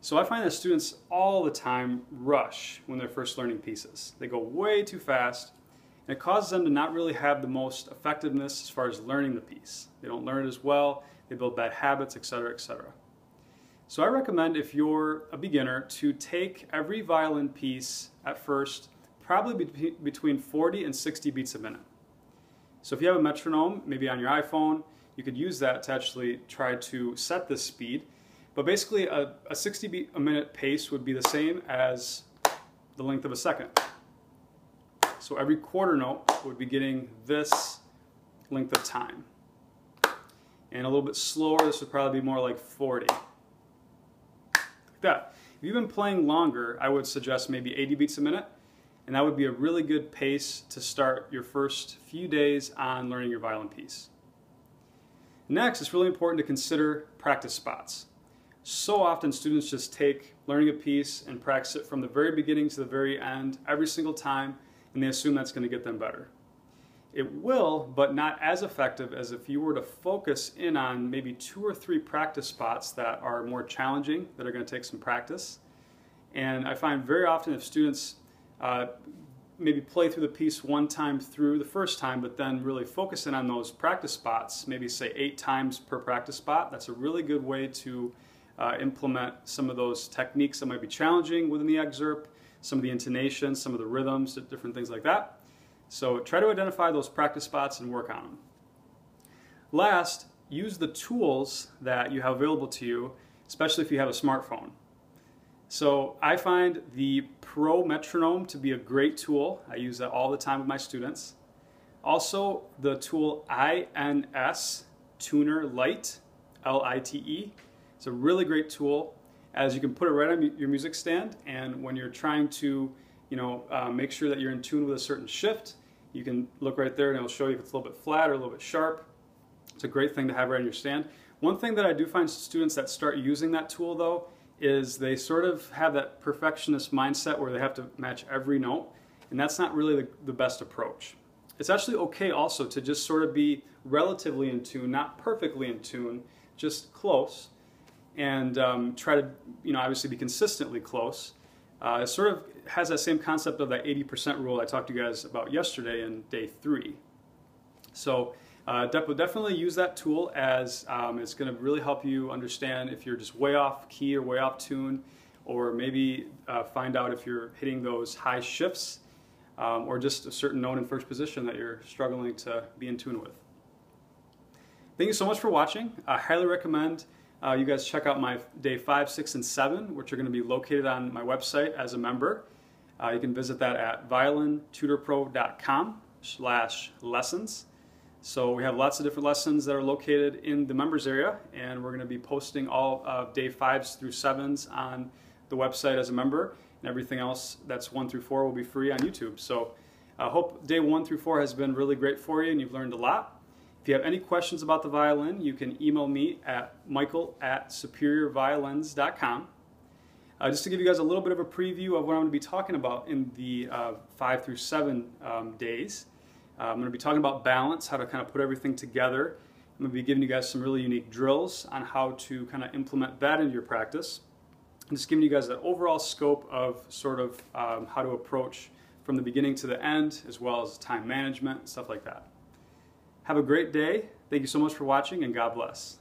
So I find that students all the time rush when they're first learning pieces. They go way too fast, and it causes them to not really have the most effectiveness as far as learning the piece. They don't learn it as well, they build bad habits, etc., etc. So I recommend, if you're a beginner, to take every violin piece at first, probably between 40 and 60 beats a minute. So if you have a metronome, maybe on your iPhone, you could use that to actually try to set this speed. But basically a 60 beat a minute pace would be the same as the length of a second. So every quarter note would be getting this length of time. And a little bit slower, this would probably be more like 40. Like that. If you've been playing longer, I would suggest maybe 80 beats a minute. And that would be a really good pace to start your first few days on learning your violin piece. Next, it's really important to consider practice spots. So often students just take learning a piece and practice it from the very beginning to the very end every single time, and they assume that's going to get them better. It will, but not as effective as if you were to focus in on maybe 2 or 3 practice spots that are more challenging, that are going to take some practice. And I find very often if students maybe play through the piece one time through the first time, but then really focus in on those practice spots, maybe say 8 times per practice spot, that's a really good way to implement some of those techniques that might be challenging within the excerpt, some of the intonations, some of the rhythms, different things like that. So try to identify those practice spots and work on them. Last, use the tools that you have available to you, especially if you have a smartphone. So I find the Pro metronome to be a great tool. I use that all the time with my students. Also, the tool INS Tuner Lite, L-I-T-E. It's a really great tool, as you can put it right on your music stand, and when you're trying to make sure that you're in tune with a certain shift, you can look right there and it'll show you if it's a little bit flat or a little bit sharp. It's a great thing to have right on your stand. One thing that I do find students that start using that tool, though, is they sort of have that perfectionist mindset where they have to match every note, and that's not really the best approach. It's actually okay also to just sort of be relatively in tune, not perfectly in tune, just close, and try to obviously be consistently close. It sort of has that same concept of that 80% rule I talked to you guys about yesterday in day 3. So definitely use that tool, as it's going to really help you understand if you're just way off key or way off tune, or maybe find out if you're hitting those high shifts or just a certain note in first position that you're struggling to be in tune with. Thank you so much for watching. I highly recommend you guys check out my day 5, 6, and 7, which are going to be located on my website as a member. You can visit that at violintutorpro.com/lessons. So we have lots of different lessons that are located in the members area, and we're going to be posting all of day 5s through 7s on the website as a member, and everything else that's 1 through 4 will be free on YouTube. So I hope day 1 through 4 has been really great for you and you've learned a lot. If you have any questions about the violin, you can email me at michael@superiorviolins.com. Just to give you guys a little bit of a preview of what I'm going to be talking about in the 5 through 7 days. I'm going to be talking about balance, how to kind of put everything together. I'm going to be giving you guys some really unique drills on how to kind of implement that into your practice. I'm just giving you guys that overall scope of sort of how to approach from the beginning to the end, as well as time management, stuff like that. Have a great day. Thank you so much for watching, and God bless.